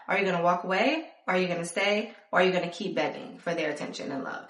Are you going to walk away? Are you going to stay? Or are you going to keep begging for their attention and love?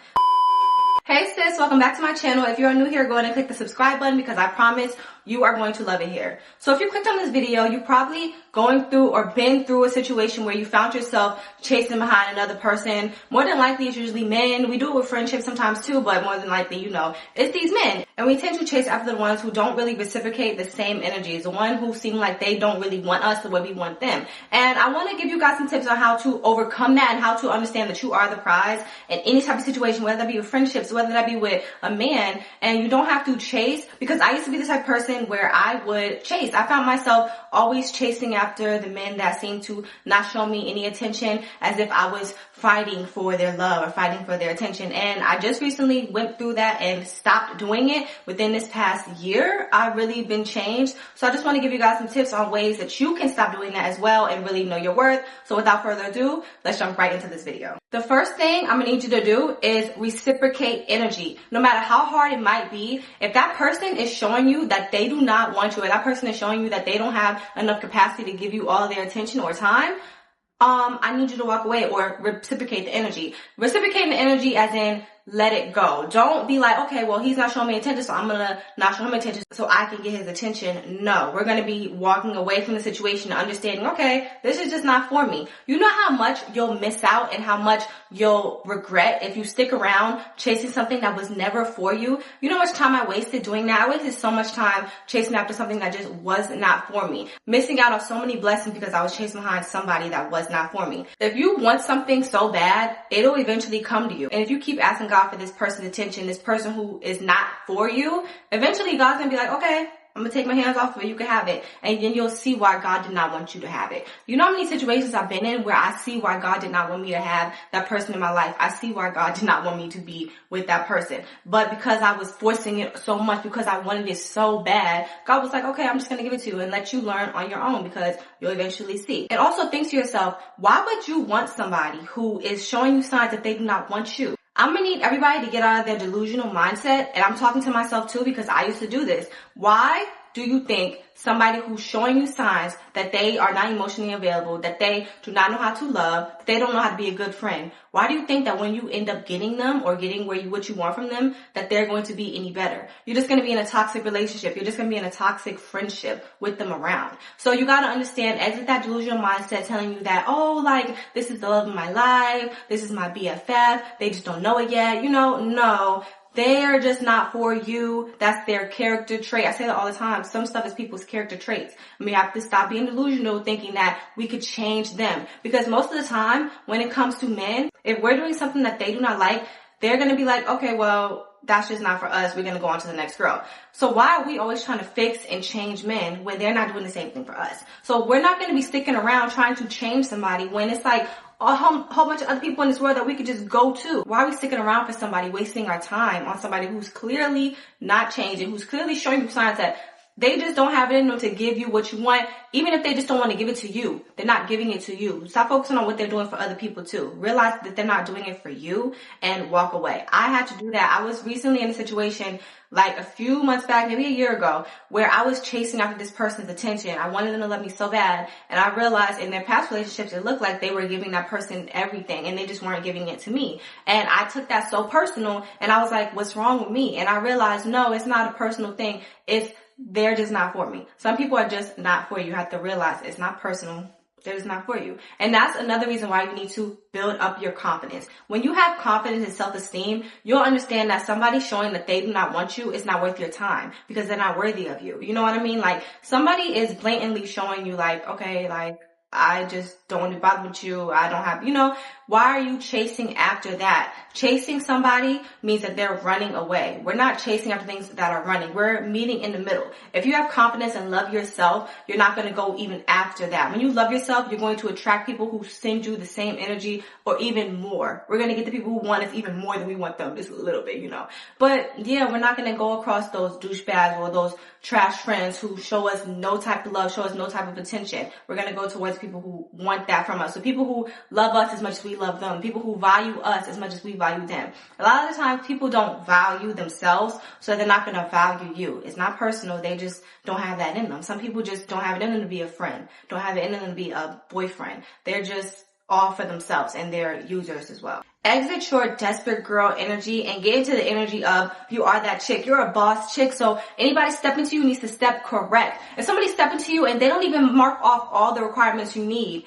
Hey sis, welcome back to my channel. If you're new here, go ahead and click the subscribe button because I promise you are going to love it here. So if you clicked on this video, you're probably going through or been through a situation where you found yourself chasing behind another person. More than likely, it's usually men. We do it with friendships sometimes too, but more than likely, you know, it's these men. And we tend to chase after the ones who don't really reciprocate the same energies, the one who seem like they don't really want us the way we want them. And I want to give you guys some tips on how to overcome that and how to understand that you are the prize in any type of situation, whether that be with friendships, whether that be with a man, and you don't have to chase, because I used to be the type of person where I would chase. I found myself always chasing after the men that seemed to not show me any attention, as if I was fighting for their love or fighting for their attention. And I just recently went through that and stopped doing it. Within this past year, I've really been changed. So I just want to give you guys some tips on ways that you can stop doing that as well and really know your worth. So without further ado, let's jump right into this video. The first thing I'm going to need you to do is reciprocate energy. No matter how hard it might be, if that person is showing you that they do not want you, or that person is showing you that they don't have enough capacity to give you all their attention or time, I need you to walk away or reciprocate the energy. Reciprocate the energy as in let it go. Don't be like, okay, well, he's not showing me attention, so I'm going to not show him attention so I can get his attention. No, we're going to be walking away from the situation and understanding, okay, this is just not for me. You know how much you'll miss out and how much you'll regret if you stick around chasing something that was never for you? You know how much time I wasted doing that? I wasted so much time chasing after something that just was not for me. Missing out on so many blessings because I was chasing behind somebody that was not for me. If you want something so bad, it'll eventually come to you. And if you keep asking God for this person's attention, this person who is not for you, eventually God's gonna be like, okay, I'm gonna take my hands off of it, you can have it. And then you'll see why God did not want you to have it. You know how many situations I've been in where I see why God did not want me to have that person in my life. I see why God did not want me to be with that person. But because I was forcing it so much, because I wanted it so bad, God was like, okay, I'm just gonna give it to you and let you learn on your own, because you'll eventually see. And also think to yourself, why would you want somebody who is showing you signs that they do not want you? I'm going to need everybody to get out of their delusional mindset, and I'm talking to myself too because I used to do this. Why do you think somebody who's showing you signs that they are not emotionally available, that they do not know how to love, that they don't know how to be a good friend, why do you think that when you end up getting them or getting what you want from them, that they're going to be any better? You're just going to be in a toxic relationship. You're just going to be in a toxic friendship with them around. So you got to understand, exit that delusional mindset telling you that, oh, like, this is the love of my life, this is my BFF, they just don't know it yet. You know, no. They're just not for you. That's their character trait. I say that all the time. Some stuff is people's character traits. And we have to stop being delusional thinking that we could change them. Because most of the time, when it comes to men, if we're doing something that they do not like, they're going to be like, okay, well, that's just not for us. We're going to go on to the next girl. So why are we always trying to fix and change men when they're not doing the same thing for us? So we're not going to be sticking around trying to change somebody when it's like a whole bunch of other people in this world that we could just go to. Why are we sticking around for somebody, wasting our time on somebody who's clearly not changing, who's clearly showing you signs that they just don't have it in them to give you what you want, even if they just don't want to give it to you. They're not giving it to you. Stop focusing on what they're doing for other people too. Realize that they're not doing it for you and walk away. I had to do that. I was recently in a situation like a few months back, maybe a year ago, where I was chasing after this person's attention. I wanted them to love me so bad. And I realized in their past relationships, it looked like they were giving that person everything and they just weren't giving it to me. And I took that so personal and I was like, what's wrong with me? And I realized, no, it's not a personal thing. They're just not for me. Some people are just not for you. You have to realize it's not personal. They're just not for you. And that's another reason why you need to build up your confidence. When you have confidence and self-esteem, you'll understand that somebody showing that they do not want you is not worth your time because they're not worthy of you. You know what I mean? Like, somebody is blatantly showing you like, okay, like, I just don't want to bother with you. I don't have, you know, why are you chasing after that? Chasing somebody means that they're running away. We're not chasing after things that are running. We're meeting in the middle. If you have confidence and love yourself, you're not going to go even after that. When you love yourself, you're going to attract people who send you the same energy or even more. We're going to get the people who want us even more than we want them, just a little bit, you know. But yeah, we're not going to go across those douchebags or those trash friends who show us no type of love, show us no type of attention. We're going to go towards people who want that from us. So people who love us as much as we love them. People who value us as much as we value them. A lot of the times people don't value themselves, so they're not going to value you. It's not personal. They just don't have that in them. Some people just don't have it in them to be a friend. Don't have it in them to be a boyfriend. They're just all for themselves, and they're users as well. Exit your desperate girl energy and get into the energy of you are that chick. You're a boss chick, so anybody stepping to you needs to step correct. If somebody's stepping to you and they don't even mark off all the requirements you need,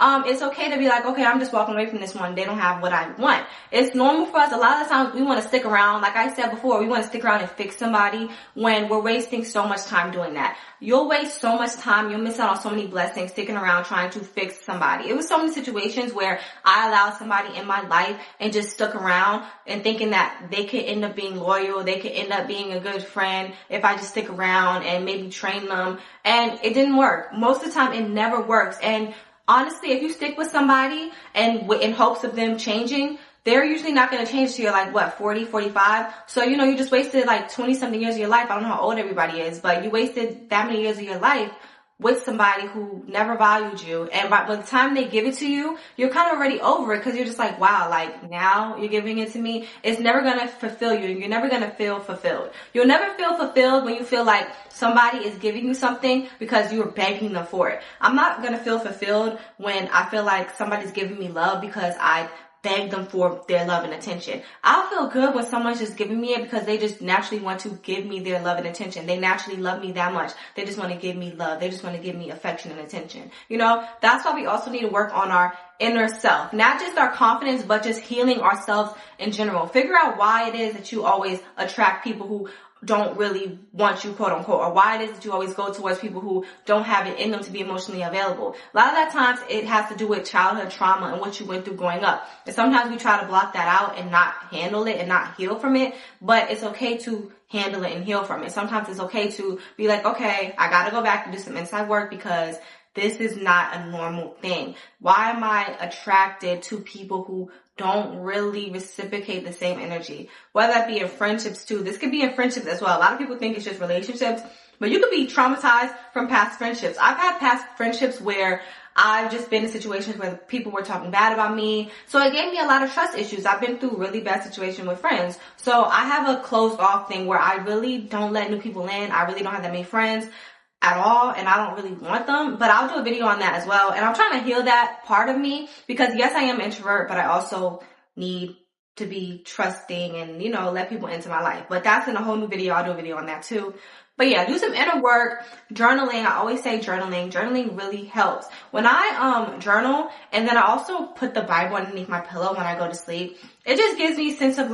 it's okay to be like, okay, I'm just walking away from this one. They don't have what I want. It's normal for us. A lot of times we want to stick around. Like I said before, we want to stick around and fix somebody when we're wasting so much time doing that. You'll waste so much time. You'll miss out on so many blessings sticking around trying to fix somebody. It was so many situations where I allowed somebody in my life and just stuck around and thinking that they could end up being loyal. They could end up being a good friend if I just stick around and maybe train them. And it didn't work. Most of the time it never works. And honestly, if you stick with somebody and in hopes of them changing, they're usually not going to change till you're like, what, 40, 45? So, you just wasted like 20 something years of your life. I don't know how old everybody is, but you wasted that many years of your life with somebody who never valued you. And by the time they give it to you, you're kind of already over it because you're just like, wow, like now you're giving it to me. It's never going to fulfill you. You're never going to feel fulfilled. You'll never feel fulfilled when you feel like somebody is giving you something because you were begging them for it. I'm not going to feel fulfilled when I feel like somebody's giving me love because I beg them for their love and attention. I'll feel good when someone's just giving me it because they just naturally want to give me their love and attention. They naturally love me that much. They just want to give me love. They just want to give me affection and attention. That's why we also need to work on our inner self. Not just our confidence, but just healing ourselves in general. Figure out why it is that you always attract people who don't really want you, quote unquote, or why it is that you always go towards people who don't have it in them to be emotionally available. A lot of that times it has to do with childhood trauma and what you went through growing up. And sometimes we try to block that out and not handle it and not heal from it, but it's okay to handle it and heal from it. Sometimes it's okay to be like, okay, I gotta go back and do some inside work because this is not a normal thing. Why am I attracted to people who don't really reciprocate the same energy? Whether that be in friendships too. This could be in friendships as well. A lot of people think it's just relationships, but you could be traumatized from past friendships. I've had past friendships where I've just been in situations where people were talking bad about me. So it gave me a lot of trust issues. I've been through really bad situations with friends. So I have a closed off thing where I really don't let new people in. I really don't have that many friends at all, and I don't really want them, but I'll do a video on that as well. And I'm trying to heal that part of me because yes, I am an introvert, but I also need to be trusting and, let people into my life. But that's in a whole new video. I'll do a video on that too. But yeah, do some inner work, journaling. I always say journaling. Journaling really helps. When I journal, and then I also put the Bible underneath my pillow when I go to sleep, it just gives me a sense of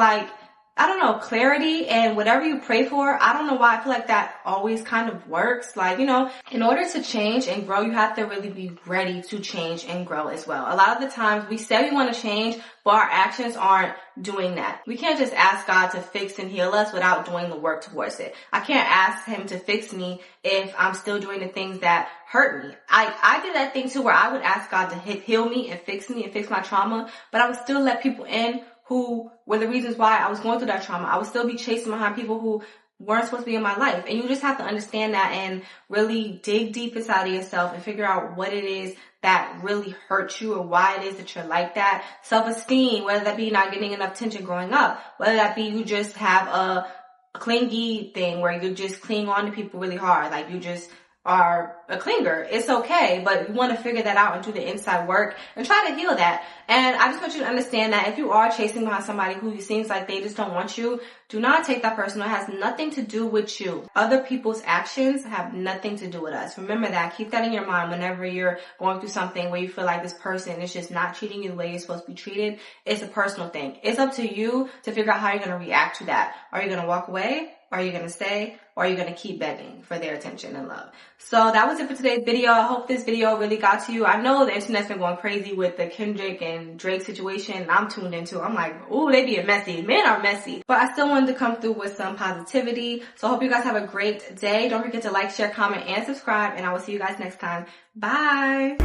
clarity, and whatever you pray for, I don't know why I feel like that always kind of works. In order to change and grow, you have to really be ready to change and grow as well. A lot of the times we say we want to change, but our actions aren't doing that. We can't just ask God to fix and heal us without doing the work towards it. I can't ask him to fix me if I'm still doing the things that hurt me. I did that thing too where I would ask God to heal me and fix my trauma, but I would still let people in who were the reasons why I was going through that trauma. I would still be chasing behind people who weren't supposed to be in my life. And you just have to understand that and really dig deep inside of yourself and figure out what it is that really hurts you or why it is that you're like that. Self-esteem, whether that be not getting enough attention growing up, whether that be you just have a clingy thing where you just cling on to people really hard, like you just are a clinger. It's okay, but you want to figure that out and do the inside work and try to heal that. And I just want you to understand that if you are chasing behind somebody who seems like they just don't want you, do not take that personal. It has nothing to do with you. Other people's actions have nothing to do with us. Remember that. Keep that in your mind whenever you're going through something where you feel like this person is just not treating you the way you're supposed to be treated. It's a personal thing. It's up to you to figure out how you're going to react to that. Are you going to walk away? Are you going to stay? Or are you going to keep begging for their attention and love? So that was it for today's video. I hope this video really got to you. I know the internet's been going crazy with the Kendrick and Drake situation. I'm tuned into. I'm like, ooh, they being messy. Men are messy. But I still wanted to come through with some positivity. So I hope you guys have a great day. Don't forget to like, share, comment, and subscribe. And I will see you guys next time. Bye.